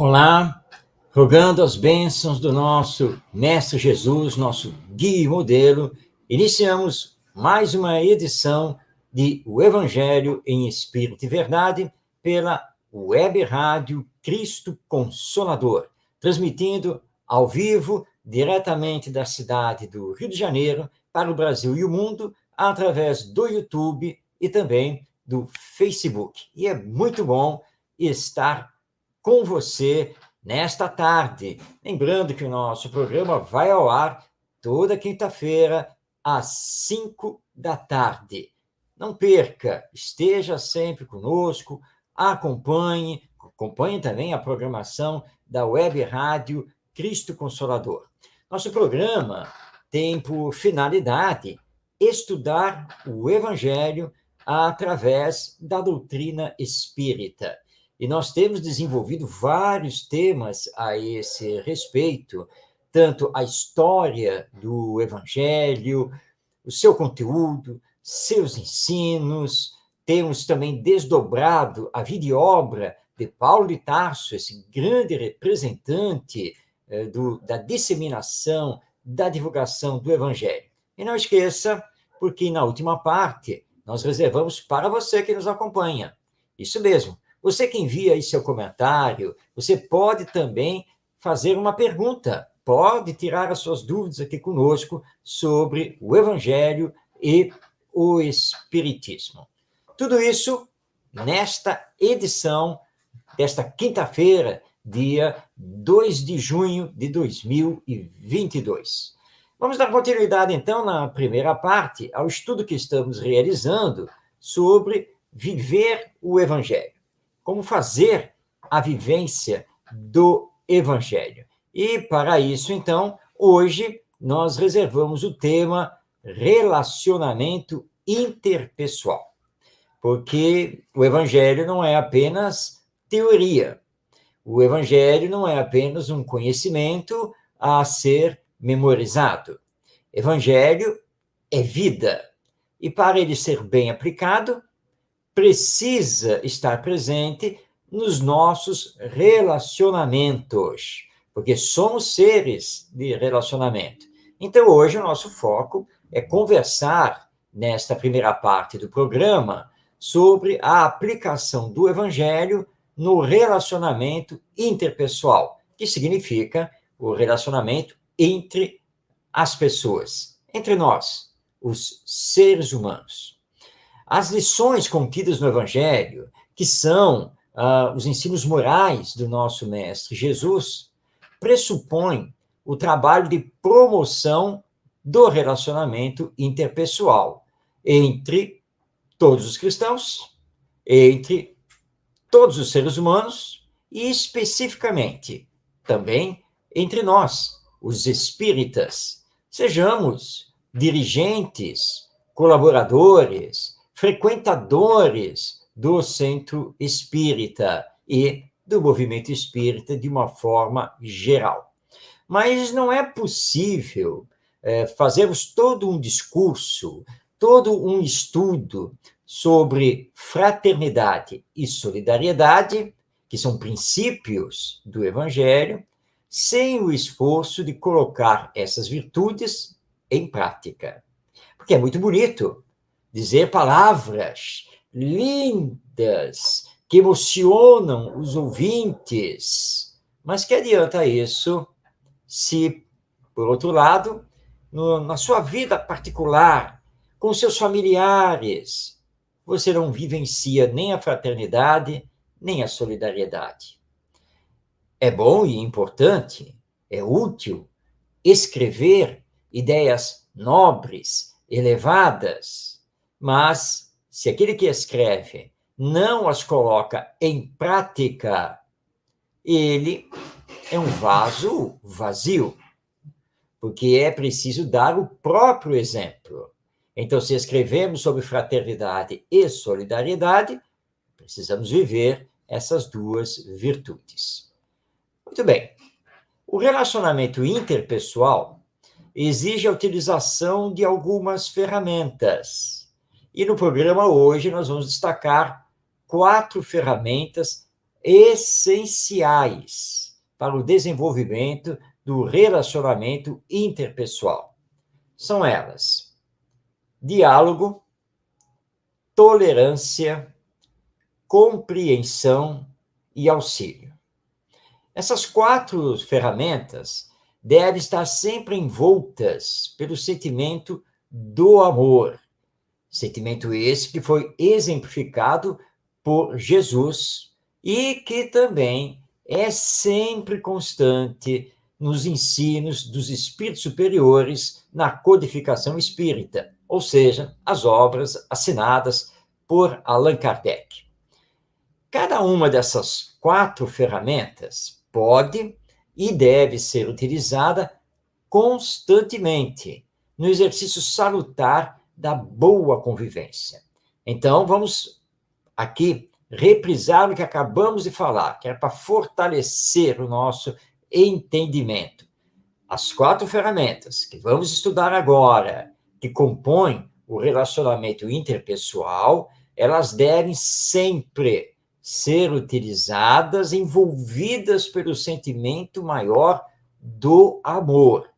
Olá, rogando as bênçãos do nosso Mestre Jesus, nosso guia e modelo, iniciamos mais uma edição de O Evangelho em Espírito e Verdade pela Web Rádio Cristo Consolador, transmitindo ao vivo, diretamente da cidade do Rio de Janeiro, para o Brasil e o mundo, através do YouTube e também do Facebook. E é muito bom estar com você nesta tarde. Lembrando que o nosso programa vai ao ar toda quinta-feira, às 5 da tarde. Não perca, esteja sempre conosco, acompanhe também a programação da Web Rádio Cristo Consolador. Nosso programa tem por finalidade estudar o Evangelho através da doutrina espírita. E nós temos desenvolvido vários temas a esse respeito, tanto a história do Evangelho, o seu conteúdo, seus ensinos. Temos também desdobrado a vida e obra de Paulo de Tarso, esse grande representante da disseminação, da divulgação do Evangelho. E não esqueça, porque na última parte nós reservamos para você que nos acompanha. Isso mesmo. Você que envia aí seu comentário, você pode também fazer uma pergunta, pode tirar as suas dúvidas aqui conosco sobre o Evangelho e o Espiritismo. Tudo isso nesta edição desta quinta-feira, dia 2 de junho de 2022. Vamos dar continuidade, então, na primeira parte, ao estudo que estamos realizando sobre viver o Evangelho. Como fazer a vivência do Evangelho. E, para isso, então, hoje nós reservamos o tema relacionamento interpessoal. Porque o Evangelho não é apenas teoria. O Evangelho não é apenas um conhecimento a ser memorizado. Evangelho é vida. E, para ele ser bem aplicado, precisa estar presente nos nossos relacionamentos, porque somos seres de relacionamento. Então, hoje, o nosso foco é conversar, nesta primeira parte do programa, sobre a aplicação do Evangelho no relacionamento interpessoal, que significa o relacionamento entre as pessoas, entre nós, os seres humanos. As lições contidas no Evangelho, que são os ensinos morais do nosso Mestre Jesus, pressupõem o trabalho de promoção do relacionamento interpessoal entre todos os cristãos, entre todos os seres humanos e, especificamente, também entre nós, os espíritas. Sejamos dirigentes, colaboradores, frequentadores do centro espírita e do movimento espírita de uma forma geral. Mas não é possível fazermos todo um discurso, todo um estudo sobre fraternidade e solidariedade, que são princípios do Evangelho, sem o esforço de colocar essas virtudes em prática. Porque é muito bonito dizer palavras lindas que emocionam os ouvintes. Mas que adianta isso se, por outro lado, na sua vida particular, com seus familiares, você não vivencia nem a fraternidade, nem a solidariedade? É bom e importante, é útil escrever ideias nobres, elevadas, mas se aquele que escreve não as coloca em prática, ele é um vaso vazio, porque é preciso dar o próprio exemplo. Então, se escrevemos sobre fraternidade e solidariedade, precisamos viver essas duas virtudes. Muito bem. O relacionamento interpessoal exige a utilização de algumas ferramentas. E no programa hoje nós vamos destacar 4 ferramentas essenciais para o desenvolvimento do relacionamento interpessoal. São elas: diálogo, tolerância, compreensão e auxílio. Essas 4 ferramentas devem estar sempre envoltas pelo sentimento do amor. Sentimento esse que foi exemplificado por Jesus e que também é sempre constante nos ensinos dos espíritos superiores na codificação espírita, ou seja, as obras assinadas por Allan Kardec. Cada uma dessas 4 ferramentas pode e deve ser utilizada constantemente no exercício salutar da boa convivência. Então, vamos aqui reprisar o que acabamos de falar, que é para fortalecer o nosso entendimento. As 4 ferramentas que vamos estudar agora, que compõem o relacionamento interpessoal, elas devem sempre ser utilizadas, envolvidas pelo sentimento maior do amor.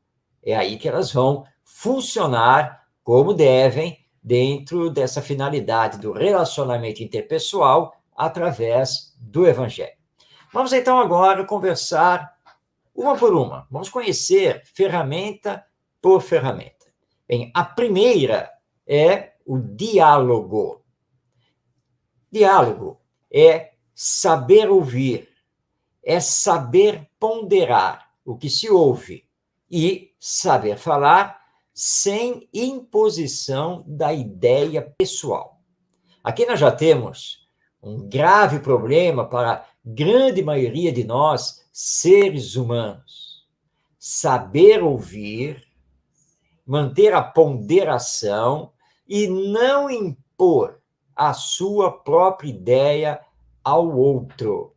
É aí que elas vão funcionar como devem, dentro dessa finalidade do relacionamento interpessoal através do Evangelho. Vamos então agora conversar uma por uma. Vamos conhecer ferramenta por ferramenta. Bem, a primeira é o diálogo. Diálogo é saber ouvir, é saber ponderar o que se ouve e saber falar sem imposição da ideia pessoal. Aqui nós já temos um grave problema para a grande maioria de nós, seres humanos. Saber ouvir, manter a ponderação e não impor a sua própria ideia ao outro.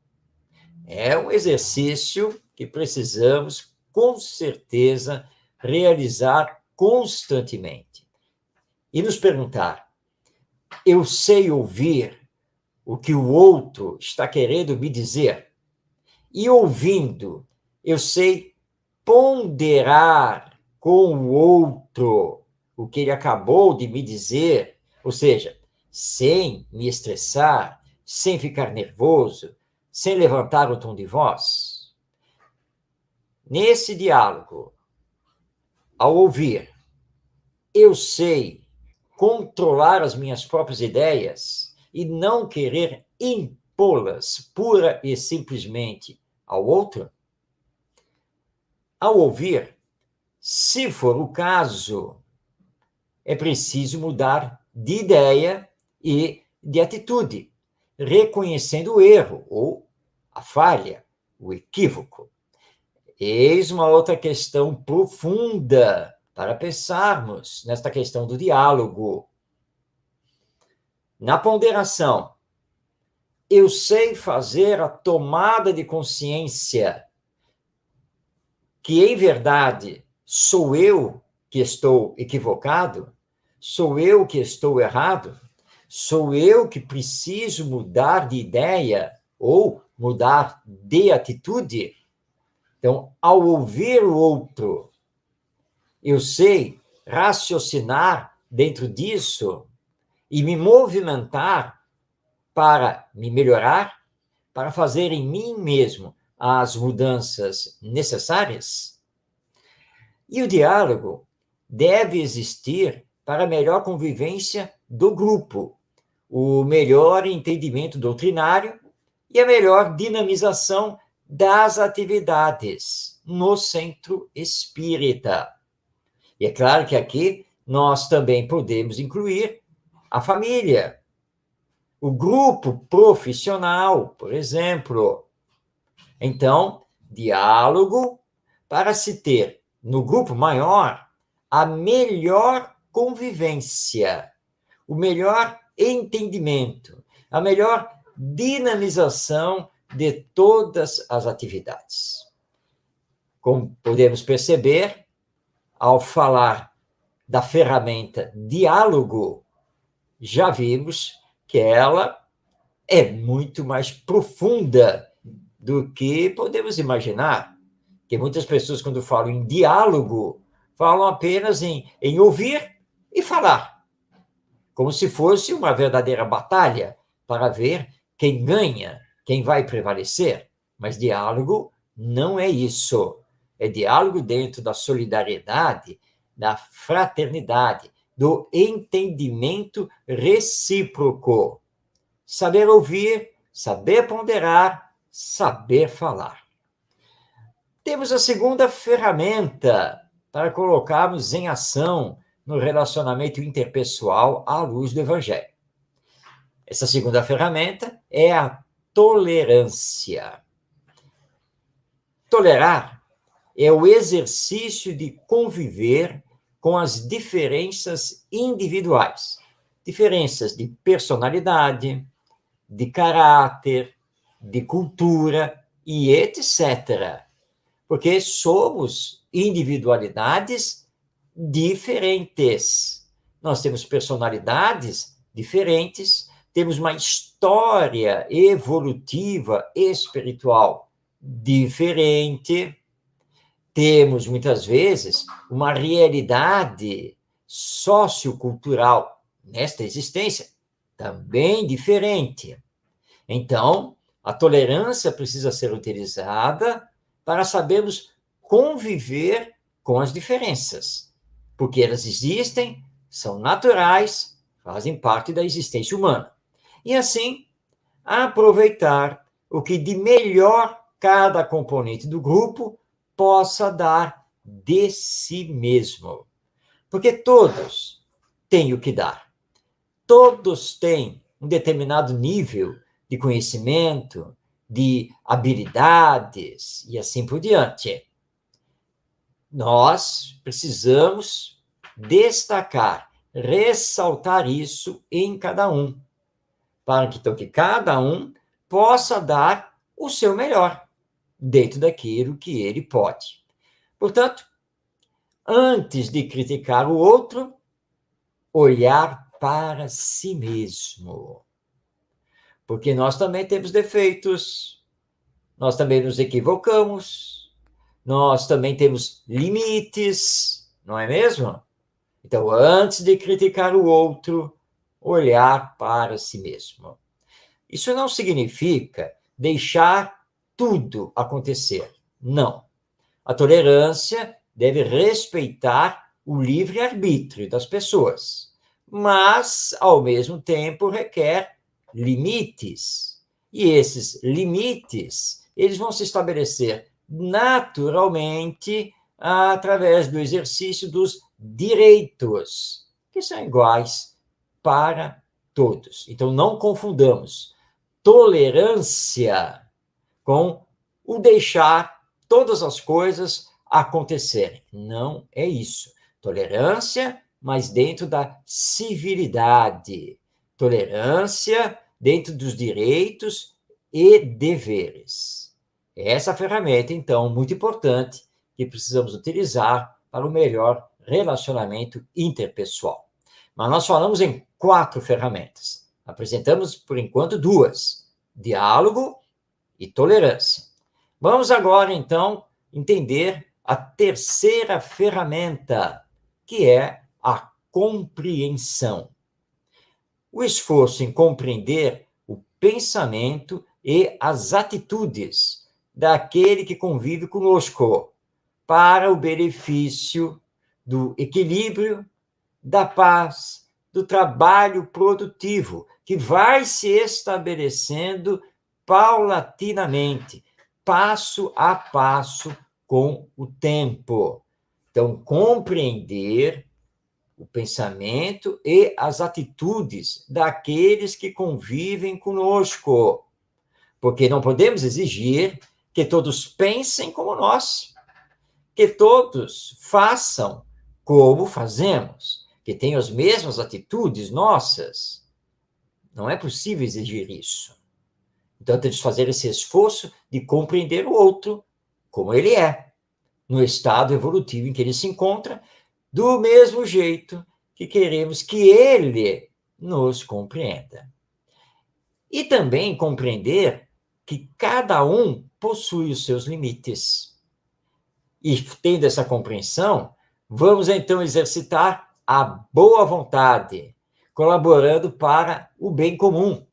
É um exercício que precisamos, com certeza, realizar constantemente. E nos perguntar: eu sei ouvir o que o outro está querendo me dizer? E ouvindo, eu sei ponderar com o outro o que ele acabou de me dizer? Ou seja, sem me estressar, sem ficar nervoso, sem levantar o tom de voz. Nesse diálogo, ao ouvir, eu sei controlar as minhas próprias ideias e não querer impô-las pura e simplesmente ao outro? Ao ouvir, se for o caso, é preciso mudar de ideia e de atitude, reconhecendo o erro ou a falha, o equívoco. Eis uma outra questão profunda para pensarmos nesta questão do diálogo. Na ponderação, eu sei fazer a tomada de consciência que, em verdade, sou eu que estou equivocado? Sou eu que estou errado? Sou eu que preciso mudar de ideia ou mudar de atitude? Então, ao ouvir o outro, eu sei raciocinar dentro disso e me movimentar para me melhorar, para fazer em mim mesmo as mudanças necessárias? E o diálogo deve existir para a melhor convivência do grupo, o melhor entendimento doutrinário e a melhor dinamização das atividades no centro espírita. E é claro que aqui nós também podemos incluir a família, o grupo profissional, por exemplo. Então, diálogo para se ter no grupo maior a melhor convivência, o melhor entendimento, a melhor dinamização de todas as atividades. Como podemos perceber, ao falar da ferramenta diálogo, já vimos que ela é muito mais profunda do que podemos imaginar. Que muitas pessoas, quando falam em diálogo, falam apenas em ouvir e falar, como se fosse uma verdadeira batalha para ver quem ganha, quem vai prevalecer. Mas diálogo não é isso. É diálogo dentro da solidariedade, da fraternidade, do entendimento recíproco. Saber ouvir, saber ponderar, saber falar. Temos a segunda ferramenta para colocarmos em ação no relacionamento interpessoal à luz do Evangelho. Essa segunda ferramenta é a tolerância. Tolerar é o exercício de conviver com as diferenças individuais, diferenças de personalidade, de caráter, de cultura e etc. Porque somos individualidades diferentes. Nós temos personalidades diferentes, temos uma história evolutiva, espiritual diferente, temos, muitas vezes, uma realidade sociocultural nesta existência também diferente. Então, a tolerância precisa ser utilizada para sabermos conviver com as diferenças, porque elas existem, são naturais, fazem parte da existência humana. E assim, aproveitar o que de melhor cada componente do grupo possa dar de si mesmo. Porque todos têm o que dar. Todos têm um determinado nível de conhecimento, de habilidades e assim por diante. Nós precisamos destacar, ressaltar isso em cada um, para que, então, que cada um possa dar o seu melhor dentro daquilo que ele pode. Portanto, antes de criticar o outro, olhar para si mesmo. Porque nós também temos defeitos, nós também nos equivocamos, nós também temos limites, não é mesmo? Então, antes de criticar o outro, olhar para si mesmo. Isso não significa deixar tudo acontecer. Não. A tolerância deve respeitar o livre-arbítrio das pessoas, mas, ao mesmo tempo, requer limites. E esses limites, eles vão se estabelecer naturalmente através do exercício dos direitos, que são iguais para todos. Então, não confundamos tolerância com o deixar todas as coisas acontecerem. Não é isso. Tolerância, mas dentro da civilidade. Tolerância dentro dos direitos e deveres. Essa ferramenta, então, muito importante, que precisamos utilizar para o melhor relacionamento interpessoal. Mas nós falamos em 4 ferramentas. Apresentamos, por enquanto, 2: diálogo e tolerância. Vamos agora, então, entender a terceira ferramenta, que é a compreensão. O esforço em compreender o pensamento e as atitudes daquele que convive conosco, para o benefício do equilíbrio, da paz, do trabalho produtivo, que vai se estabelecendo paulatinamente, passo a passo com o tempo. Então, compreender o pensamento e as atitudes daqueles que convivem conosco, porque não podemos exigir que todos pensem como nós, que todos façam como fazemos, que tenham as mesmas atitudes nossas. Não é possível exigir isso. Então, temos que fazer esse esforço de compreender o outro como ele é, no estado evolutivo em que ele se encontra, do mesmo jeito que queremos que ele nos compreenda. E também compreender que cada um possui os seus limites. E, tendo essa compreensão, vamos então exercitar a boa vontade, colaborando para o bem comum,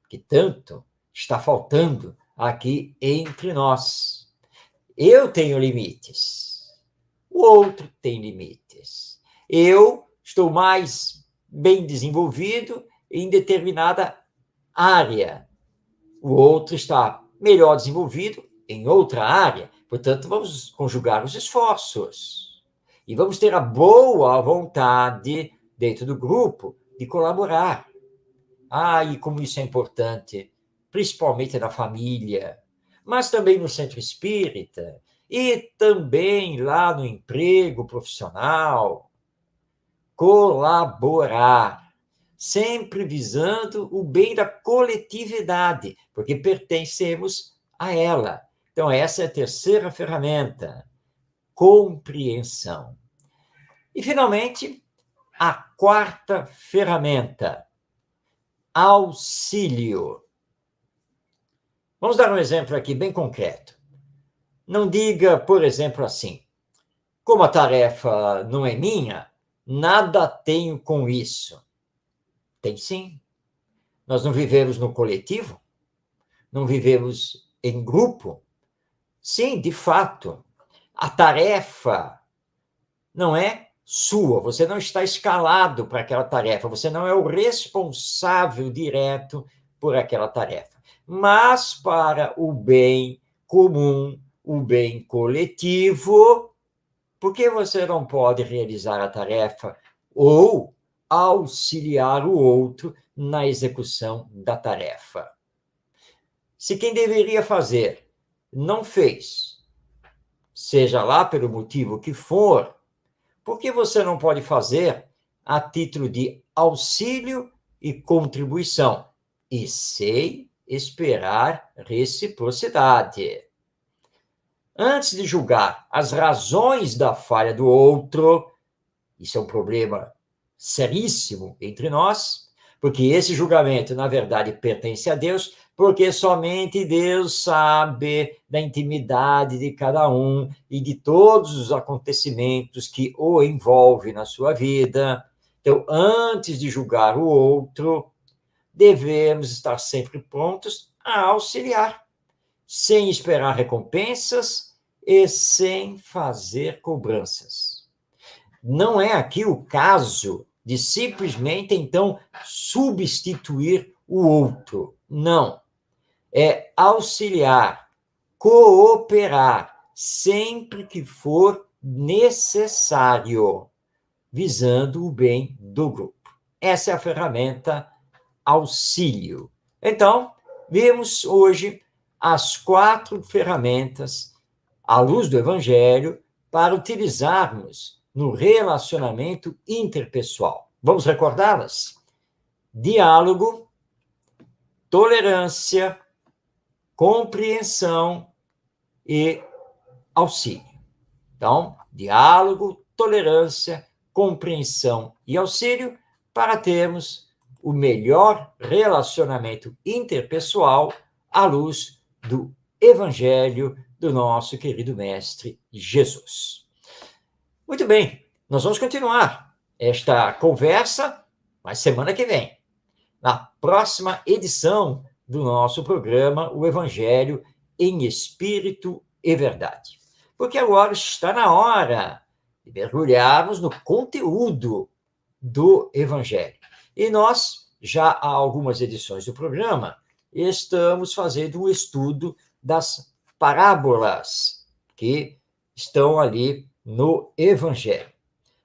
que tanto está faltando aqui entre nós. Eu tenho limites, o outro tem limites. Eu estou mais bem desenvolvido em determinada área, o outro está melhor desenvolvido em outra área. Portanto, vamos conjugar os esforços e vamos ter a boa vontade dentro do grupo de colaborar. E como isso é importante, principalmente na família, mas também no centro espírita e também lá no emprego profissional. Colaborar, sempre visando o bem da coletividade, porque pertencemos a ela. Então, essa é a terceira ferramenta, compreensão. E, finalmente, a quarta ferramenta, auxílio. Vamos dar um exemplo aqui bem concreto. Não diga, por exemplo, assim: como a tarefa não é minha, nada tenho com isso. Tem sim. Nós não vivemos no coletivo? Não vivemos em grupo? Sim, de fato. A tarefa não é sua, você não está escalado para aquela tarefa, você não é o responsável direto por aquela tarefa. Mas para o bem comum, o bem coletivo, por que você não pode realizar a tarefa ou auxiliar o outro na execução da tarefa? Se quem deveria fazer não fez, seja lá pelo motivo que for, por que você não pode fazer a título de auxílio e contribuição? E sem esperar reciprocidade. Antes de julgar as razões da falha do outro, isso é um problema seríssimo entre nós, porque esse julgamento, na verdade, pertence a Deus, porque somente Deus sabe da intimidade de cada um e de todos os acontecimentos que o envolvem na sua vida. Então, antes de julgar o outro, devemos estar sempre prontos a auxiliar, sem esperar recompensas e sem fazer cobranças. Não é aqui o caso de simplesmente, então, substituir o outro. Não. É auxiliar, cooperar, sempre que for necessário, visando o bem do grupo. Essa é a ferramenta auxílio. Então, vimos hoje as 4 ferramentas, à luz do Evangelho, para utilizarmos no relacionamento interpessoal. Vamos recordá-las? Diálogo, tolerância, compreensão e auxílio. Então, diálogo, tolerância, compreensão e auxílio para termos o melhor relacionamento interpessoal à luz do Evangelho do nosso querido Mestre Jesus. Muito bem, nós vamos continuar esta conversa, mas semana que vem, na próxima edição do nosso programa, o Evangelho em Espírito e Verdade. Porque agora está na hora de mergulharmos no conteúdo do Evangelho. E nós, já há algumas edições do programa, estamos fazendo um estudo das parábolas que estão ali no Evangelho.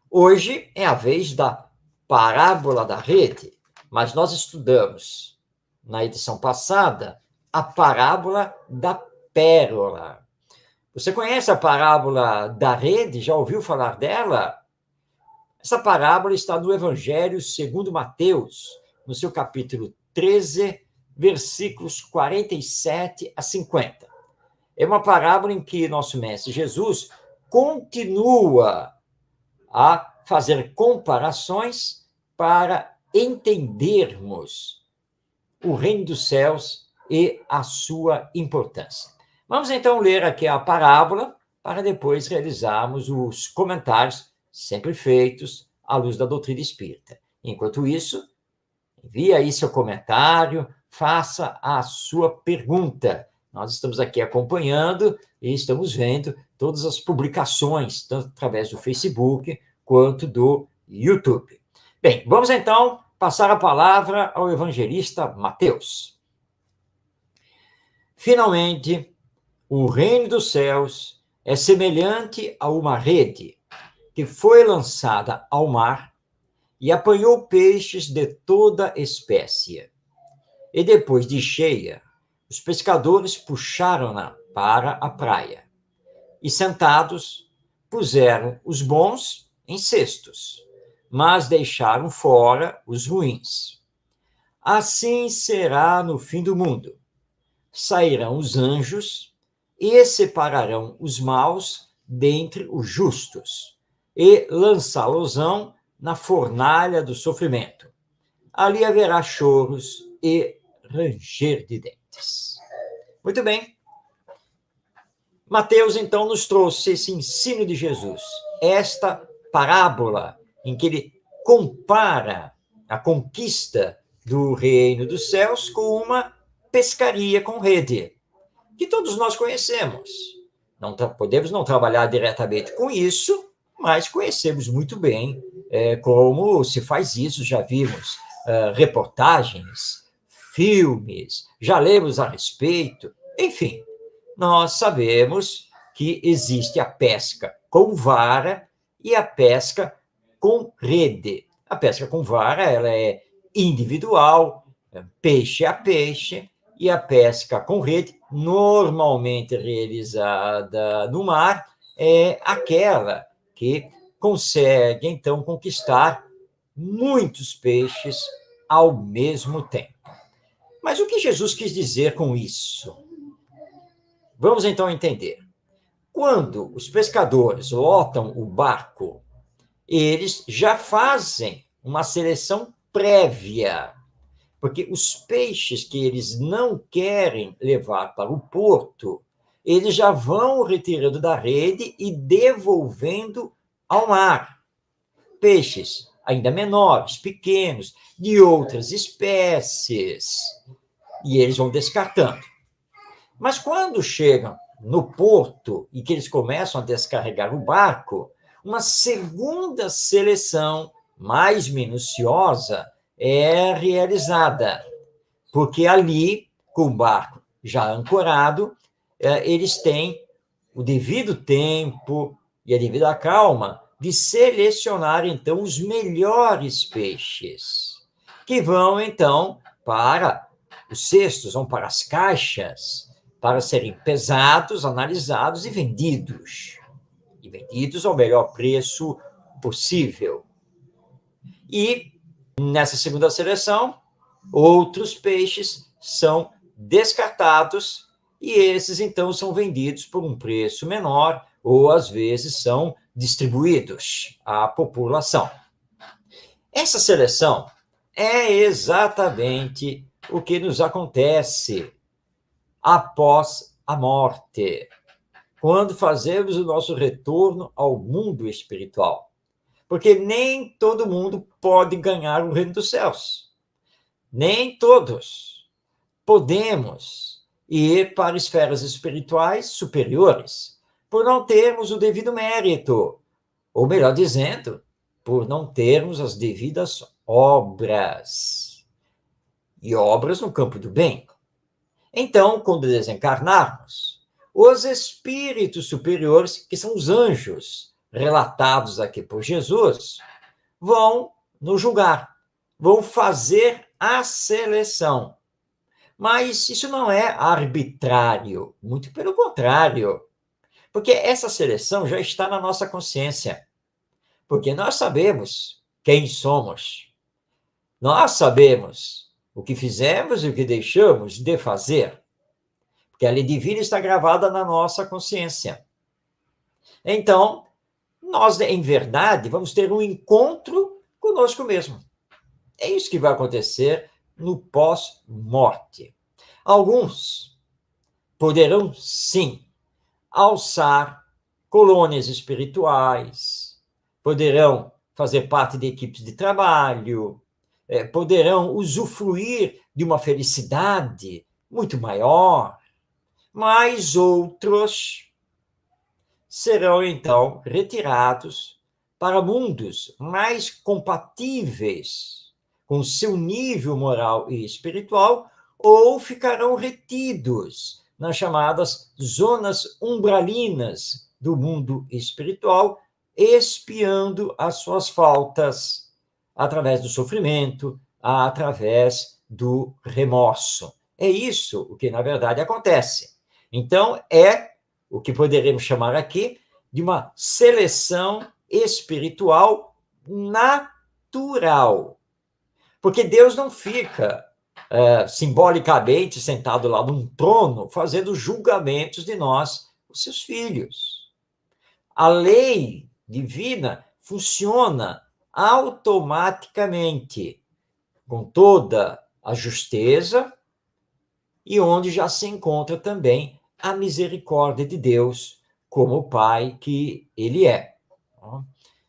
Hoje é a vez da parábola da rede, mas nós estudamos, na edição passada, a parábola da pérola. Você conhece a parábola da rede? Já ouviu falar dela? Essa parábola está no Evangelho segundo Mateus, no seu capítulo 13, versículos 47 a 50. É uma parábola em que nosso Mestre Jesus continua a fazer comparações para entendermos o reino dos céus e a sua importância. Vamos então ler aqui a parábola para depois realizarmos os comentários sempre feitos à luz da doutrina espírita. Enquanto isso, envie aí seu comentário, faça a sua pergunta. Nós estamos aqui acompanhando e estamos vendo todas as publicações, tanto através do Facebook quanto do YouTube. Bem, vamos então passar a palavra ao evangelista Mateus. Finalmente, o reino dos céus é semelhante a uma rede que foi lançada ao mar e apanhou peixes de toda espécie. E depois de cheia, os pescadores puxaram-na para a praia. E sentados, puseram os bons em cestos, mas deixaram fora os ruins. Assim será no fim do mundo. Sairão os anjos e separarão os maus dentre os justos, e lançá-los-ão na fornalha do sofrimento. Ali haverá choros e ranger de dentes. Muito bem. Mateus, então, nos trouxe esse ensino de Jesus, esta parábola em que ele compara a conquista do reino dos céus com uma pescaria com rede, que todos nós conhecemos. Não podemos não trabalhar diretamente com isso, mas conhecemos muito bem como se faz isso. Já vimos reportagens, filmes, já lemos a respeito, enfim. Nós sabemos que existe a pesca com vara e a pesca com rede. A pesca com vara, ela é individual, peixe a peixe, e a pesca com rede, normalmente realizada no mar, é aquela que consegue, então, conquistar muitos peixes ao mesmo tempo. Mas o que Jesus quis dizer com isso? Vamos então entender. Quando os pescadores lotam o barco, eles já fazem uma seleção prévia, porque os peixes que eles não querem levar para o porto, eles já vão retirando da rede e devolvendo ao mar. Peixes ainda menores, pequenos, de outras espécies, e eles vão descartando. Mas quando chegam no porto e que eles começam a descarregar o barco, uma segunda seleção mais minuciosa é realizada, porque ali, com o barco já ancorado, eles têm o devido tempo e a devida calma de selecionar, então, os melhores peixes, que vão, então, para os cestos, vão para as caixas, para serem pesados, analisados e vendidos. E vendidos ao melhor preço possível. E, nessa segunda seleção, outros peixes são descartados e esses, então, são vendidos por um preço menor ou, às vezes, são distribuídos à população. Essa seleção é exatamente o que nos acontece após a morte, quando fazemos o nosso retorno ao mundo espiritual. Porque nem todo mundo pode ganhar o reino dos céus. Nem todos podemos ir para esferas espirituais superiores, por não termos o devido mérito, ou melhor dizendo, por não termos as devidas obras. E obras no campo do bem. Então, quando desencarnarmos, os espíritos superiores, que são os anjos relatados aqui por Jesus, vão nos julgar, vão fazer a seleção. Mas isso não é arbitrário, muito pelo contrário, porque essa seleção já está na nossa consciência, porque nós sabemos quem somos, nós sabemos o que fizemos e o que deixamos de fazer, porque a lei divina está gravada na nossa consciência. Então, nós, em verdade, vamos ter um encontro conosco mesmo. É isso que vai acontecer no pós-morte. Alguns poderão, sim, alçar colônias espirituais, poderão fazer parte de equipes de trabalho, poderão usufruir de uma felicidade muito maior, mas outros serão, então, retirados para mundos mais compatíveis com seu nível moral e espiritual, ou ficarão retidos nas chamadas zonas umbralinas do mundo espiritual, expiando as suas faltas através do sofrimento, através do remorso. É isso o que, na verdade, acontece. Então, é o que poderemos chamar aqui de uma seleção espiritual natural. Porque Deus não fica simbolicamente sentado lá num trono fazendo julgamentos de nós, os seus filhos. A lei divina funciona automaticamente, com toda a justeza, e onde já se encontra também a misericórdia de Deus, como o Pai que Ele é.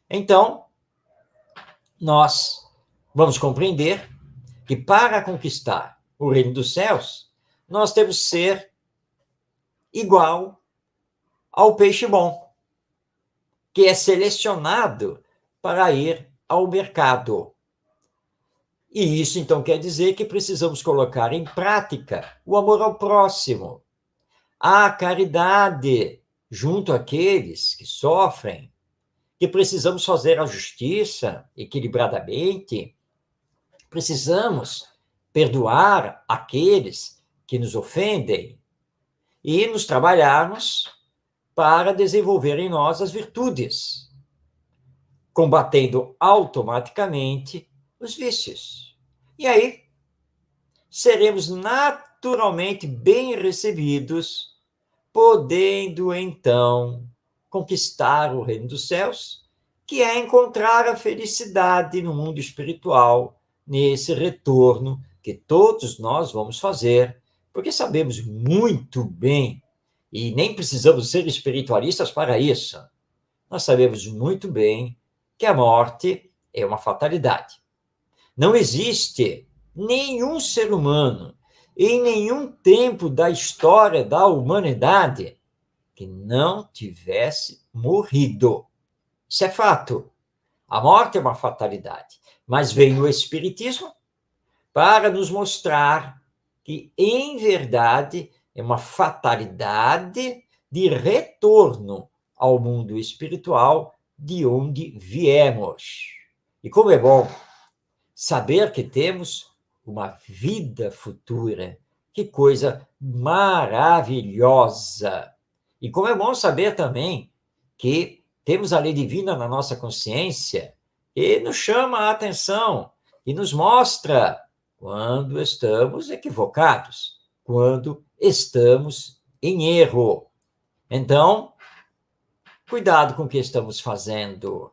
Então, nós vamos compreender que para conquistar o reino dos céus, nós temos que ser igual ao peixe bom, que é selecionado para ir ao mercado. E isso, então, quer dizer que precisamos colocar em prática o amor ao próximo, a caridade junto àqueles que sofrem, que precisamos fazer a justiça equilibradamente, precisamos perdoar aqueles que nos ofendem e nos trabalharmos para desenvolver em nós as virtudes, combatendo automaticamente os vícios. E aí, seremos naturalmente bem recebidos, podendo, então, conquistar o reino dos céus, que é encontrar a felicidade no mundo espiritual, nesse retorno que todos nós vamos fazer, porque sabemos muito bem, e nem precisamos ser espiritualistas para isso, nós sabemos muito bem que a morte é uma fatalidade. Não existe nenhum ser humano, em nenhum tempo da história da humanidade, que não tivesse morrido. Isso é fato. A morte é uma fatalidade. Mas veio o Espiritismo para nos mostrar que, em verdade, é uma fatalidade de retorno ao mundo espiritual de onde viemos. E como é bom saber que temos uma vida futura. Que coisa maravilhosa! E como é bom saber também que temos a lei divina na nossa consciência e nos chama a atenção e nos mostra quando estamos equivocados, quando estamos em erro. Então, cuidado com o que estamos fazendo.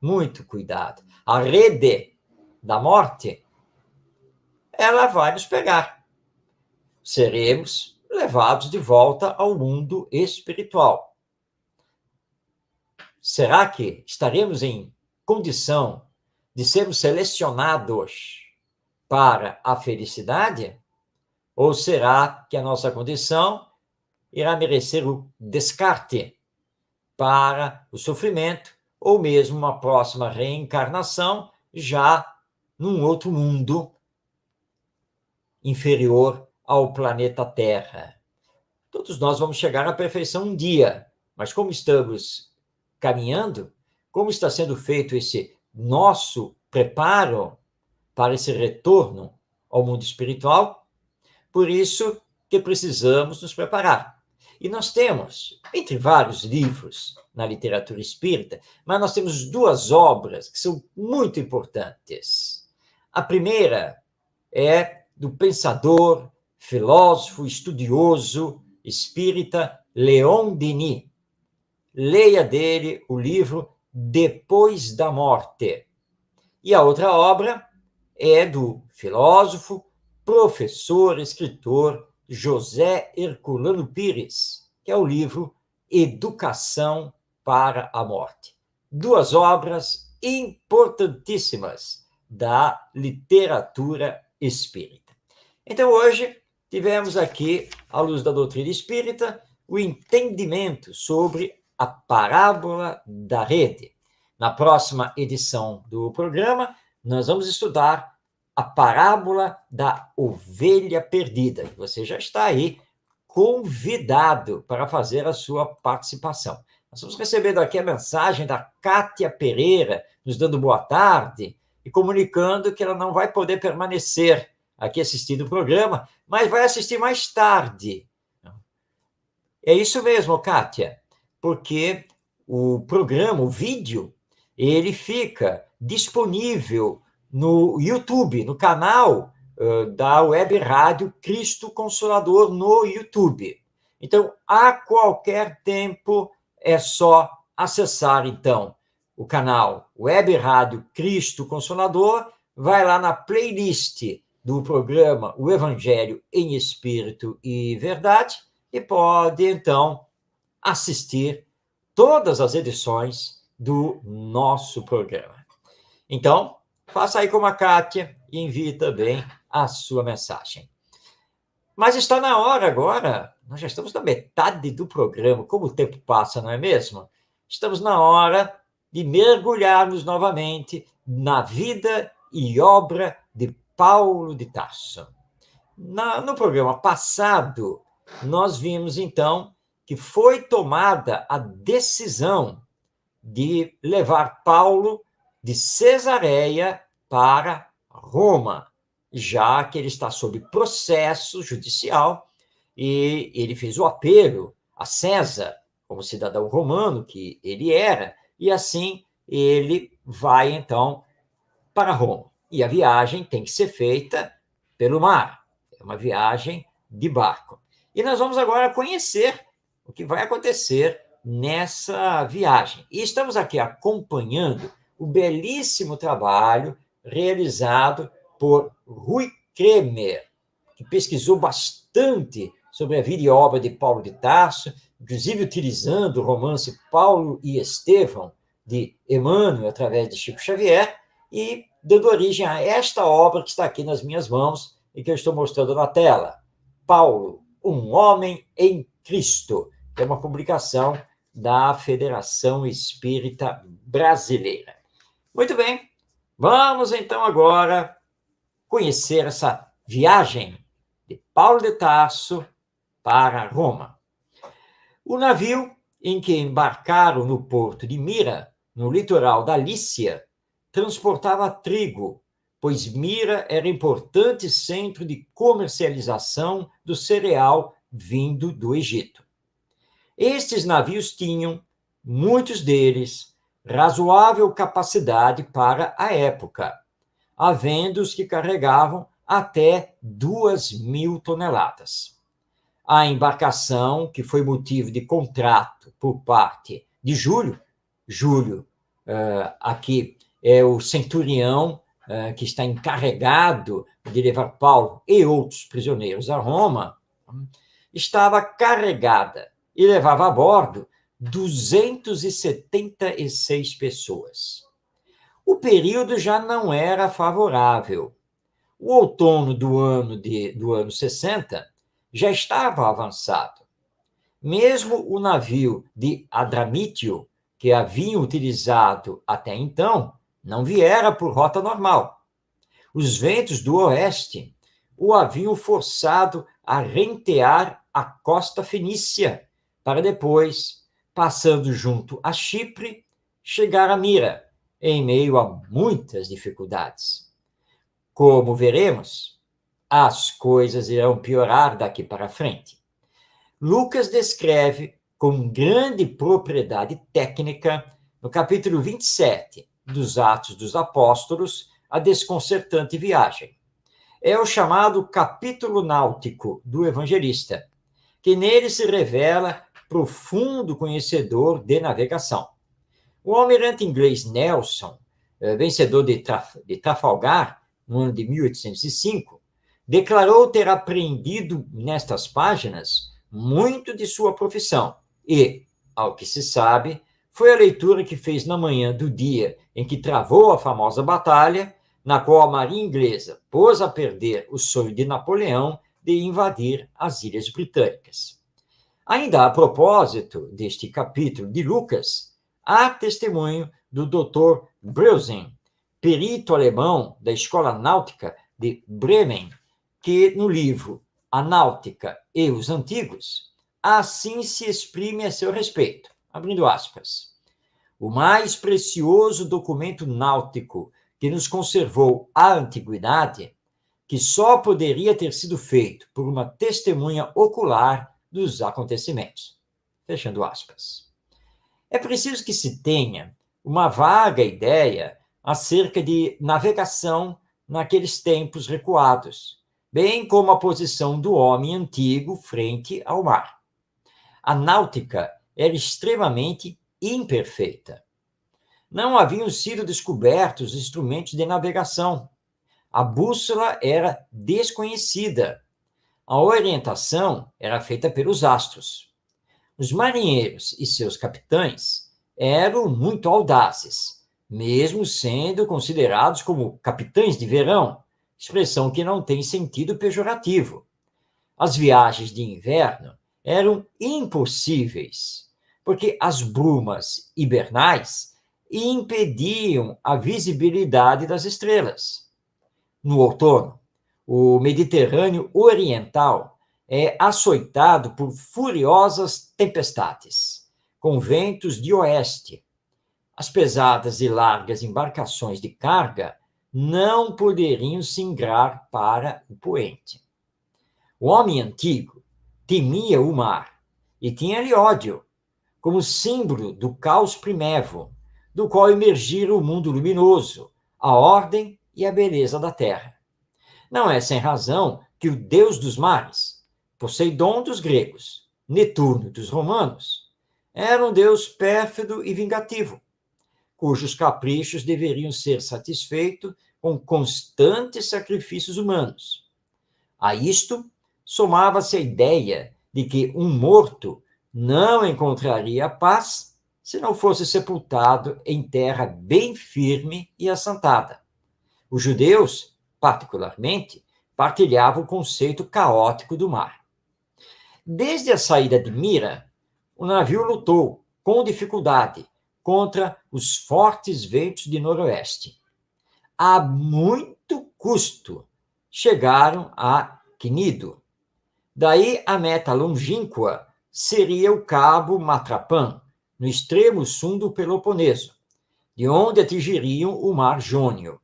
Muito cuidado. A rede da morte, ela vai nos pegar. Seremos levados de volta ao mundo espiritual. Será que estaremos em condição de sermos selecionados para a felicidade? Ou será que a nossa condição irá merecer o descarte para o sofrimento, ou mesmo uma próxima reencarnação já num outro mundo inferior ao planeta Terra? Todos nós vamos chegar à perfeição um dia, mas como estamos caminhando, como está sendo feito esse nosso preparo para esse retorno ao mundo espiritual? Por isso que precisamos nos preparar. E nós temos, entre vários livros na literatura espírita, mas nós temos duas obras que são muito importantes. A primeira é do pensador, filósofo, estudioso espírita Leon Denis. Leia dele o livro Depois da Morte. E a outra obra é do filósofo, professor, escritor José Herculano Pires, que é o livro Educação para a Morte. Duas obras importantíssimas da literatura espírita. Então, hoje, tivemos aqui, à luz da doutrina espírita, o entendimento sobre a parábola da rede. Na próxima edição do programa, nós vamos estudar a parábola da ovelha perdida. Você já está aí convidado para fazer a sua participação. Nós estamos recebendo aqui a mensagem da Kátia Pereira, nos dando boa tarde e comunicando que ela não vai poder permanecer aqui assistindo o programa, mas vai assistir mais tarde. É isso mesmo, Kátia, porque o programa, o vídeo, ele fica disponível no YouTube, no canal da Web Rádio Cristo Consolador no YouTube. Então, a qualquer tempo, é só acessar, então, o canal Web Rádio Cristo Consolador, vai lá na playlist do programa O Evangelho em Espírito e Verdade e pode, então, assistir todas as edições do nosso programa. Então, faça aí como a Kátia e envie também a sua mensagem. Mas está na hora agora, nós já estamos na metade do programa, como o tempo passa, não é mesmo? Estamos na hora de mergulharmos novamente na vida e obra de Paulo de Tarso. No programa passado, nós vimos, então, que foi tomada a decisão de levar Paulo de Cesareia para Roma, já que ele está sob processo judicial e ele fez o apelo a César, como cidadão romano que ele era, e assim ele vai, então, para Roma. E a viagem tem que ser feita pelo mar, é uma viagem de barco. E nós vamos agora conhecer o que vai acontecer nessa viagem. E estamos aqui acompanhando o belíssimo trabalho realizado por Rui Kremer, que pesquisou bastante sobre a vida e obra de Paulo de Tarso, inclusive utilizando o romance Paulo e Estevão, de Emmanuel, através de Chico Xavier, e dando origem a esta obra que está aqui nas minhas mãos e que eu estou mostrando na tela. Paulo, um homem em Cristo, que é uma publicação da Federação Espírita Brasileira. Muito bem, vamos então agora conhecer essa viagem de Paulo de Tarso para Roma. O navio em que embarcaram no porto de Mira, no litoral da Lícia, transportava trigo, pois Mira era importante centro de comercialização do cereal vindo do Egito. Estes navios tinham, muitos deles, razoável capacidade para a época, havendo os que carregavam até 2.000 toneladas. A embarcação, que foi motivo de contrato por parte de Júlio, aqui é o centurião que está encarregado de levar Paulo e outros prisioneiros a Roma, estava carregada e levava a bordo 276 pessoas. O período já não era favorável. O outono do ano 60 já estava avançado. Mesmo o navio de Adramítio, que haviam utilizado até então, não viera por rota normal. Os ventos do oeste o haviam forçado a rentear a costa fenícia, para depois, passando junto a Chipre, chegar a Mira, em meio a muitas dificuldades. Como veremos, as coisas irão piorar daqui para frente. Lucas descreve com grande propriedade técnica, no capítulo 27 dos Atos dos Apóstolos, a desconcertante viagem. É o chamado capítulo náutico do evangelista, que nele se revela profundo conhecedor de navegação. O almirante inglês Nelson, vencedor de Trafalgar, no ano de 1805, declarou ter aprendido nestas páginas muito de sua profissão e, ao que se sabe, foi a leitura que fez na manhã do dia em que travou a famosa batalha, na qual a marinha inglesa pôs a perder o sonho de Napoleão de invadir as Ilhas Britânicas. Ainda a propósito deste capítulo de Lucas, há testemunho do Dr. Breusen, perito alemão da Escola Náutica de Bremen, que no livro A Náutica e os Antigos, assim se exprime a seu respeito, abrindo aspas. O mais precioso documento náutico que nos conservou a antiguidade, que só poderia ter sido feito por uma testemunha ocular dos acontecimentos. Fechando aspas. É preciso que se tenha uma vaga ideia acerca de navegação naqueles tempos recuados, bem como a posição do homem antigo frente ao mar. A náutica era extremamente imperfeita. Não haviam sido descobertos instrumentos de navegação. A bússola era desconhecida. A orientação era feita pelos astros. Os marinheiros e seus capitães eram muito audazes, mesmo sendo considerados como capitães de verão, expressão que não tem sentido pejorativo. As viagens de inverno eram impossíveis, porque as brumas hibernais impediam a visibilidade das estrelas. No outono, o Mediterrâneo Oriental é açoitado por furiosas tempestades, com ventos de oeste. As pesadas e largas embarcações de carga não poderiam singrar para o poente. O homem antigo temia o mar e tinha-lhe ódio, como símbolo do caos primevo, do qual emergira o mundo luminoso, a ordem e a beleza da terra. Não é sem razão que o deus dos mares, Poseidon dos gregos, Netuno dos romanos, era um deus pérfido e vingativo, cujos caprichos deveriam ser satisfeitos com constantes sacrifícios humanos. A isto somava-se a ideia de que um morto não encontraria paz se não fosse sepultado em terra bem firme e assentada. Os judeus, particularmente, partilhavam o conceito caótico do mar. Desde a saída de Mira, o navio lutou com dificuldade contra os fortes ventos de noroeste. A muito custo chegaram a Quinido. Daí a meta longínqua seria o cabo Matrapan, no extremo sul do Peloponeso, de onde atingiriam o mar Jônio.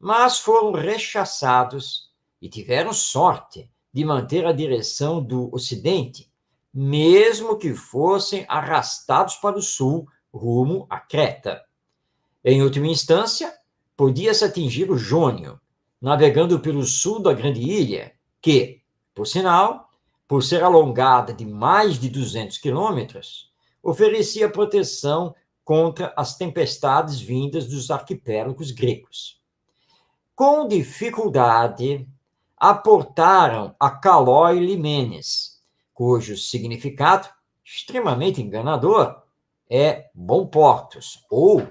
Mas foram rechaçados e tiveram sorte de manter a direção do ocidente, mesmo que fossem arrastados para o sul, rumo a Creta. Em última instância, podia-se atingir o Jônio, navegando pelo sul da grande ilha, que, por sinal, por ser alongada de mais de 200 quilômetros, oferecia proteção contra as tempestades vindas dos arquipélagos gregos. Com dificuldade, aportaram a Calói Limenes, cujo significado, extremamente enganador, é bom portos, ou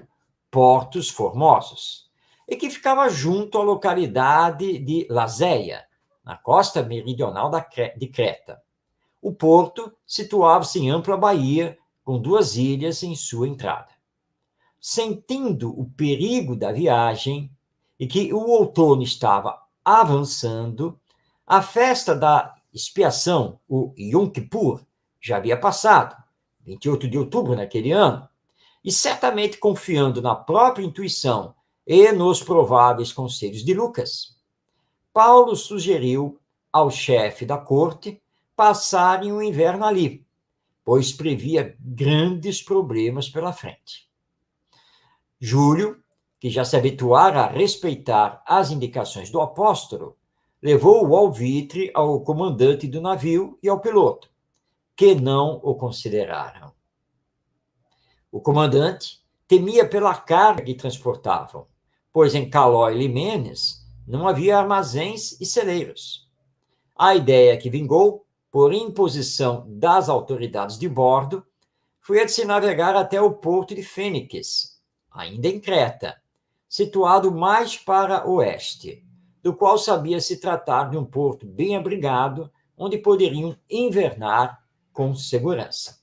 portos formosos, e que ficava junto à localidade de Lazéia, na costa meridional de Creta. O porto situava-se em ampla baía, com 2 ilhas em sua entrada. Sentindo o perigo da viagem e que o outono estava avançando, a festa da expiação, o Yom Kippur, já havia passado, 28 de outubro naquele ano, e certamente confiando na própria intuição e nos prováveis conselhos de Lucas, Paulo sugeriu ao chefe da corte passarem o inverno ali, pois previa grandes problemas pela frente. Júlio, que já se habituara a respeitar as indicações do apóstolo, levou o alvitre ao comandante do navio e ao piloto, que não o consideraram. O comandante temia pela carga que transportavam, pois em Calói Limenes não havia armazéns e celeiros. A ideia que vingou, por imposição das autoridades de bordo, foi a de se navegar até o porto de Fênix, ainda em Creta, situado mais para oeste, do qual sabia se tratar de um porto bem abrigado, onde poderiam invernar com segurança.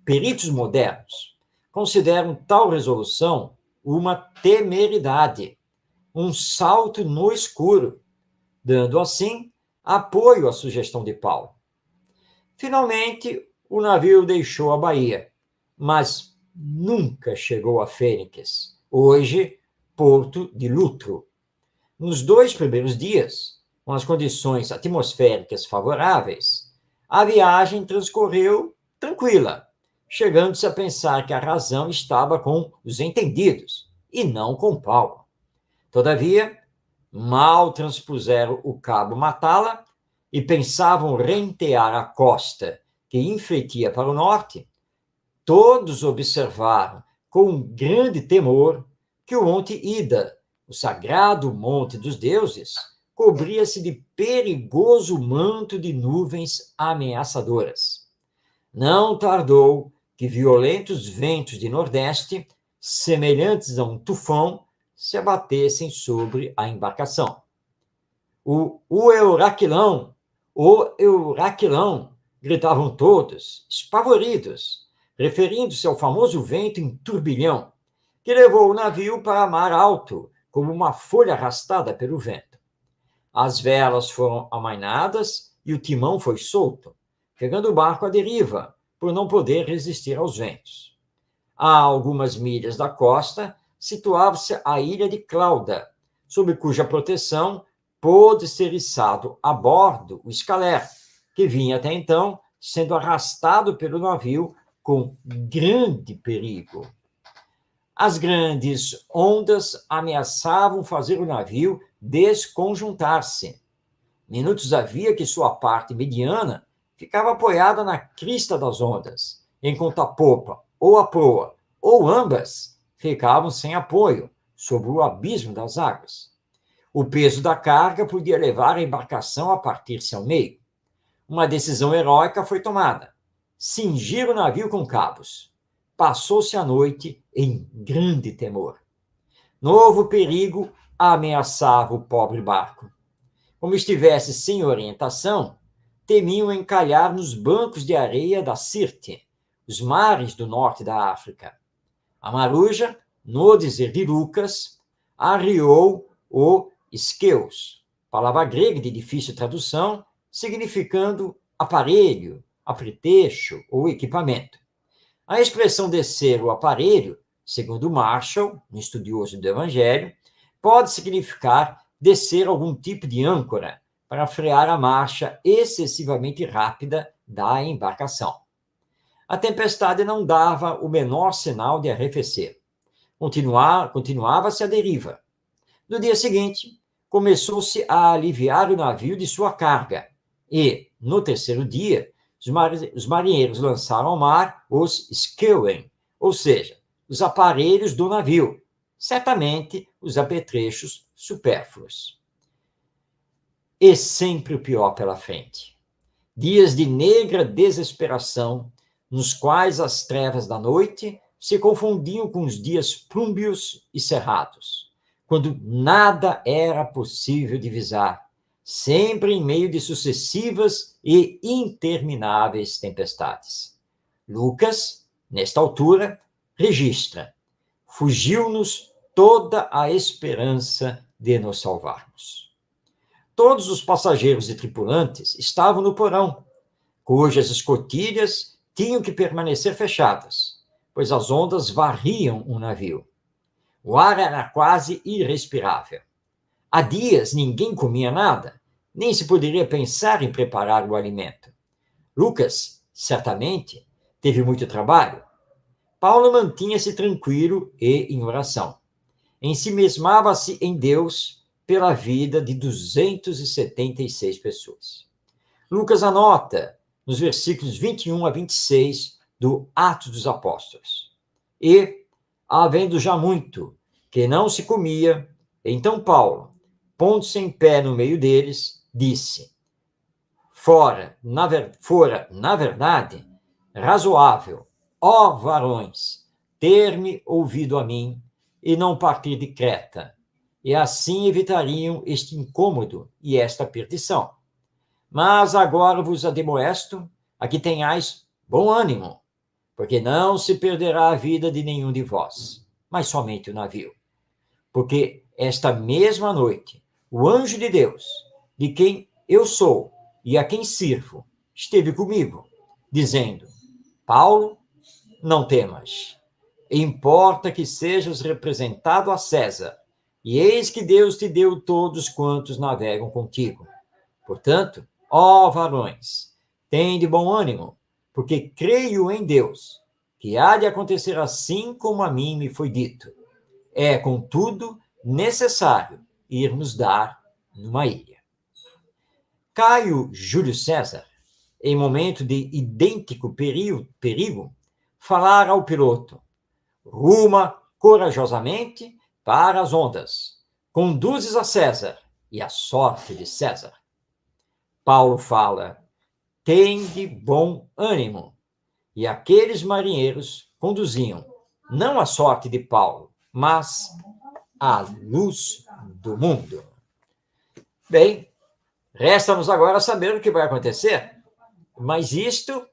Peritos modernos consideram tal resolução uma temeridade, um salto no escuro, dando assim apoio à sugestão de Paulo. Finalmente, o navio deixou a baía, mas nunca chegou a Fênix, hoje porto de Lutro. Nos 2 primeiros dias, com as condições atmosféricas favoráveis, a viagem transcorreu tranquila, chegando-se a pensar que a razão estava com os entendidos e não com Paulo. Todavia, mal transpuseram o cabo Matala e pensavam rentear a costa que infletia para o norte, todos observaram com grande temor que o monte Ida, o sagrado monte dos deuses, cobria-se de perigoso manto de nuvens ameaçadoras. Não tardou que violentos ventos de nordeste, semelhantes a um tufão, se abatessem sobre a embarcação. O Euraquilão, gritavam todos, espavoridos, referindo-se ao famoso vento em turbilhão, que levou o navio para mar alto, como uma folha arrastada pelo vento. As velas foram amainadas e o timão foi solto, pegando o barco à deriva, por não poder resistir aos ventos. A algumas milhas da costa, situava-se a ilha de Clauda, sob cuja proteção pôde ser içado a bordo o Scaler, que vinha até então sendo arrastado pelo navio com grande perigo. As grandes ondas ameaçavam fazer o navio desconjuntar-se. Minutos havia que sua parte mediana ficava apoiada na crista das ondas, enquanto a popa ou a proa, ou ambas, ficavam sem apoio, sobre o abismo das águas. O peso da carga podia levar a embarcação a partir-se ao meio. Uma decisão heróica foi tomada: cingir o navio com cabos. Passou-se a noite em grande temor. Novo perigo ameaçava o pobre barco. Como estivesse sem orientação, temiam encalhar nos bancos de areia da Sirte, os mares do norte da África. A maruja, no dizer de Lucas, arriou o isqueus, palavra grega de difícil tradução, significando aparelho, apretexto ou equipamento. A expressão descer o aparelho, segundo Marshall, um estudioso do Evangelho, pode significar descer algum tipo de âncora para frear a marcha excessivamente rápida da embarcação. A tempestade não dava o menor sinal de arrefecer. Continuava-se a deriva. No dia seguinte, começou-se a aliviar o navio de sua carga e, no terceiro dia, os marinheiros lançaram ao mar os skewing, ou seja, os aparelhos do navio, certamente os apetrechos supérfluos. E sempre o pior pela frente. Dias de negra desesperação, nos quais as trevas da noite se confundiam com os dias plúmbios e cerrados, quando nada era possível divisar, sempre em meio de sucessivas e intermináveis tempestades. Lucas, nesta altura, registra: fugiu-nos toda a esperança de nos salvarmos. Todos os passageiros e tripulantes estavam no porão, cujas escotilhas tinham que permanecer fechadas, pois as ondas varriam o navio. O ar era quase irrespirável. Há dias ninguém comia nada, nem se poderia pensar em preparar o alimento. Lucas, certamente, teve muito trabalho. Paulo mantinha-se tranquilo e em oração. Ensimismava-se em Deus pela vida de 276 pessoas. Lucas anota nos versículos 21 a 26 do Atos dos Apóstolos. E, havendo já muito que não se comia, então Paulo, pondo-se em pé no meio deles, disse: fora, na verdade, razoável, ó varões, ter-me ouvido a mim e não partir de Creta, e assim evitariam este incômodo e esta perdição. Mas agora vos admoesto a que tenhais bom ânimo, porque não se perderá a vida de nenhum de vós, mas somente o navio. Porque esta mesma noite, o anjo de Deus, de quem eu sou e a quem sirvo, esteve comigo, dizendo: Paulo, não temas. Importa que sejas representado a César, e eis que Deus te deu todos quantos navegam contigo. Portanto, ó varões, tende bom ânimo, porque creio em Deus, que há de acontecer assim como a mim me foi dito. É, contudo, necessário irmos dar numa ilha. Caio Júlio César, em momento de idêntico perigo, falar ao piloto: ruma corajosamente para as ondas, conduzes a César e a sorte de César. Paulo fala: tende bom ânimo. E aqueles marinheiros conduziam não a sorte de Paulo, mas a luz do mundo. Bem, resta-nos agora saber o que vai acontecer, mas isto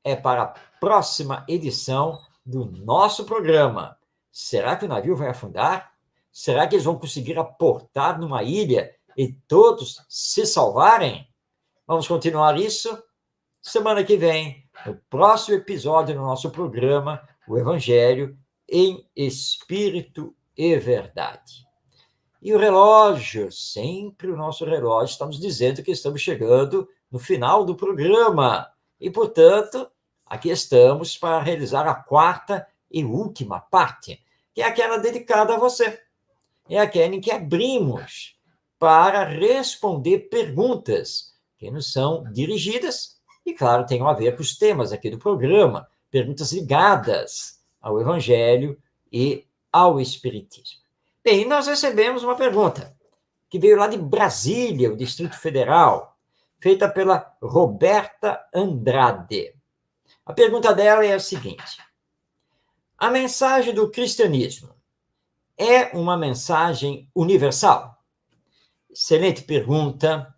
é para a próxima edição do nosso programa. Será que o navio vai afundar? Será que eles vão conseguir aportar numa ilha e todos se salvarem? Vamos continuar isso semana que vem, no próximo episódio do nosso programa, o Evangelho em Espírito e Verdade. E o relógio, sempre o nosso relógio, está nos dizendo que estamos chegando no final do programa. E, portanto, aqui estamos para realizar a quarta e última parte, que é aquela dedicada a você. É aquela em que abrimos para responder perguntas que nos são dirigidas e, claro, tem a ver com os temas aqui do programa, perguntas ligadas ao Evangelho e ao Espiritismo. Bem, nós recebemos uma pergunta que veio lá de Brasília, o Distrito Federal, feita pela Roberta Andrade. A pergunta dela é a seguinte: a mensagem do cristianismo é uma mensagem universal? Excelente pergunta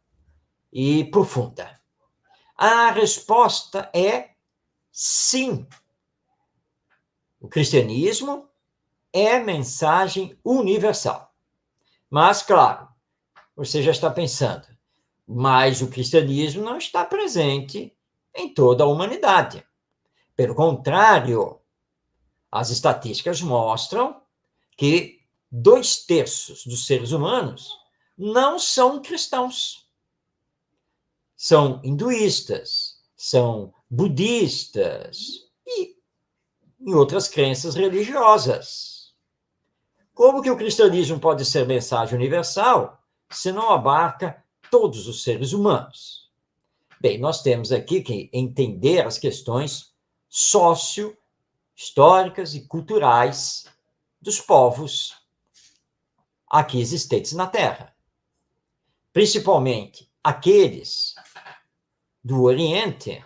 e profunda. A resposta é sim. O cristianismo é mensagem universal. Mas, claro, você já está pensando, mas o cristianismo não está presente em toda a humanidade. Pelo contrário, as estatísticas mostram que 2/3 dos seres humanos não são cristãos. São hinduístas, são budistas e em outras crenças religiosas. Como que o cristianismo pode ser mensagem universal se não abarca todos os seres humanos? Bem, nós temos aqui que entender as questões históricas e culturais dos povos aqui existentes na Terra. Principalmente aqueles do Oriente,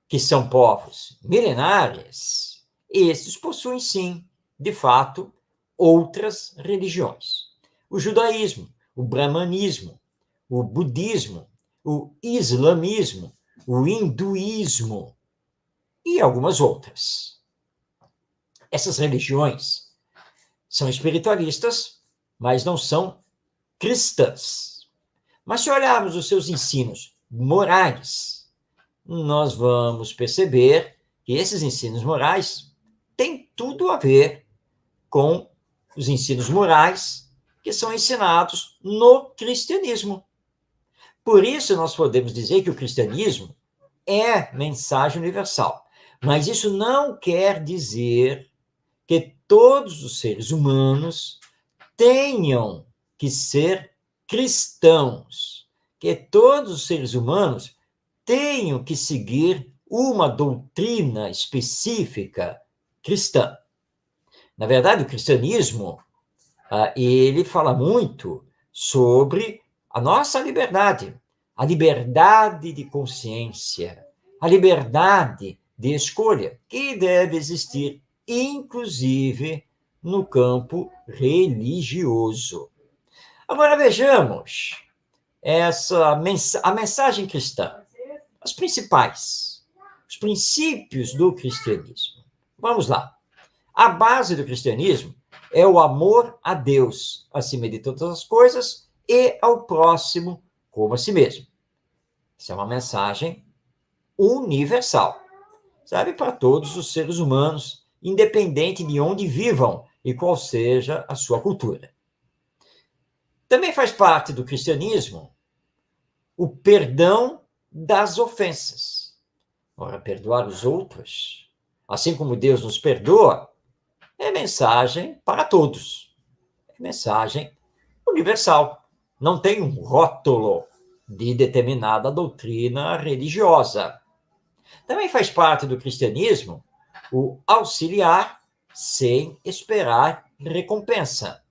que são povos milenares, esses possuem, sim, de fato, outras religiões. O judaísmo, o brahmanismo, o budismo, o islamismo, o hinduísmo e algumas outras. Essas religiões são espiritualistas, mas não são cristãs. Mas se olharmos os seus ensinos morais, nós vamos perceber que esses ensinos morais têm tudo a ver com os ensinos morais que são ensinados no cristianismo. Por isso, nós podemos dizer que o cristianismo é mensagem universal. Mas isso não quer dizer que todos os seres humanos tenham que ser cristãos, que todos os seres humanos tenham que seguir uma doutrina específica cristã. Na verdade, o cristianismo, ele fala muito sobre a nossa liberdade, a liberdade de consciência, a liberdade de escolha, que deve existir, inclusive, no campo religioso. Agora vejamos a mensagem cristã, as principais, os princípios do cristianismo. Vamos lá. A base do cristianismo é o amor a Deus acima de todas as coisas e ao próximo como a si mesmo. Isso é uma mensagem universal. Serve para todos os seres humanos, independente de onde vivam e qual seja a sua cultura. Também faz parte do cristianismo o perdão das ofensas. Ora, perdoar os outros, assim como Deus nos perdoa, é mensagem para todos. É mensagem universal. Não tem um rótulo de determinada doutrina religiosa. Também faz parte do cristianismo o auxiliar sem esperar recompensa.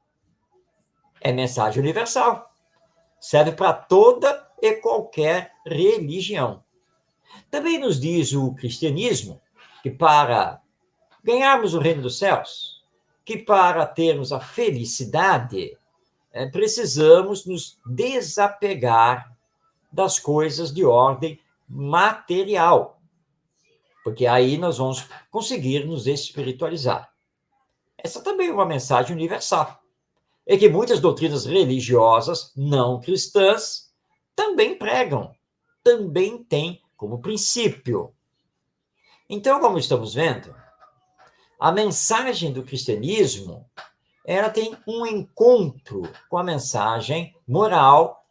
É mensagem universal. Serve para toda e qualquer religião. Também nos diz o cristianismo que para ganharmos o reino dos céus, que para termos a felicidade, precisamos nos desapegar das coisas de ordem material, porque aí nós vamos conseguir nos espiritualizar. Essa também é uma mensagem universal. É que muitas doutrinas religiosas não cristãs também pregam, também têm como princípio. Então, como estamos vendo, a mensagem do cristianismo, ela tem um encontro com a mensagem moral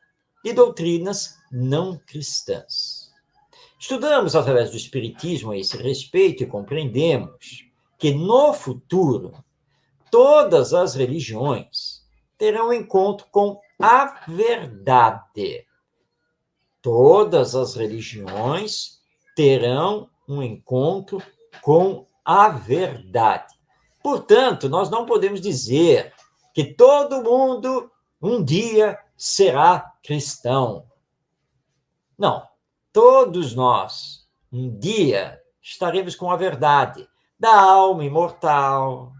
de doutrinas não cristãs. Estudamos através do Espiritismo a esse respeito e compreendemos que no futuro todas as religiões terão encontro com a verdade. Todas as religiões terão um encontro com a verdade. Portanto, nós não podemos dizer que todo mundo um dia será cristão. Não. Todos nós um dia estaremos com a verdade da alma imortal,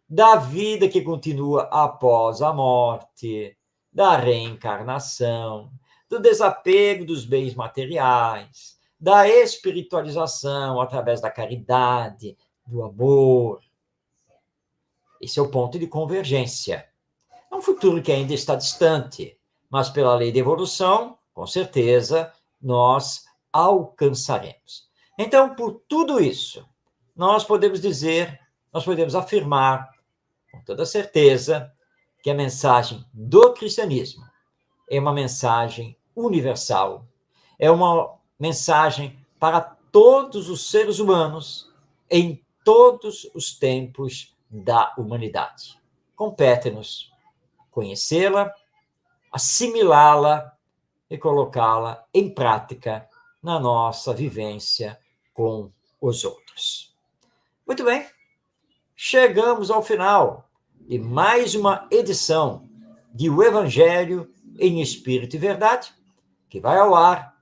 da vida que continua após a morte, da reencarnação, do desapego dos bens materiais, da espiritualização através da caridade, do amor. Esse é o ponto de convergência. É um futuro que ainda está distante, mas pela lei de evolução, com certeza, nós alcançaremos. Então, por tudo isso, nós podemos dizer, nós podemos afirmar com toda certeza que a mensagem do cristianismo é uma mensagem universal, é uma mensagem para todos os seres humanos em todos os tempos da humanidade. Compete-nos conhecê-la, assimilá-la e colocá-la em prática na nossa vivência com os outros. Muito bem, chegamos ao final de mais uma edição de O Evangelho em Espírito e Verdade, que vai ao ar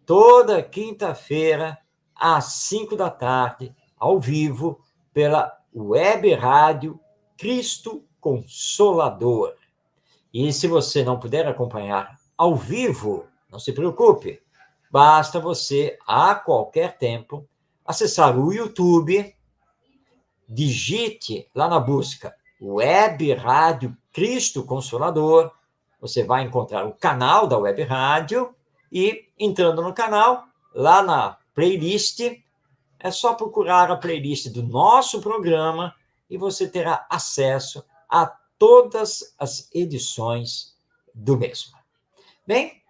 toda quinta-feira, às 5 da tarde, ao vivo, pela Web Rádio Cristo Consolador. E se você não puder acompanhar ao vivo, não se preocupe, basta você, a qualquer tempo, acessar o YouTube, digite lá na busca Web Rádio Cristo Consolador, você vai encontrar o canal da Web Rádio e, entrando no canal, lá na playlist, é só procurar a playlist do nosso programa e você terá acesso a todas as edições do mesmo. Bem,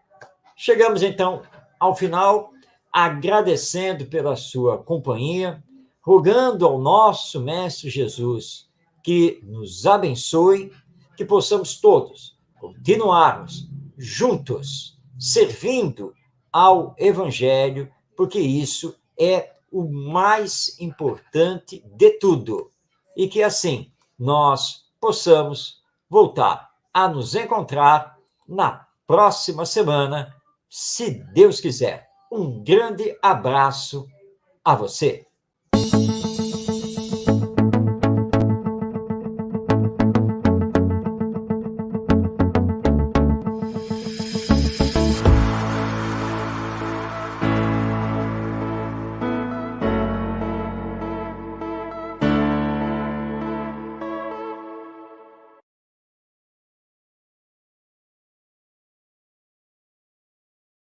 chegamos então ao final, agradecendo pela sua companhia, rogando ao nosso Mestre Jesus que nos abençoe, que possamos todos continuarmos juntos, servindo ao Evangelho, porque isso é o mais importante de tudo. E que assim nós possamos voltar a nos encontrar na próxima semana, se Deus quiser. Um grande abraço a você.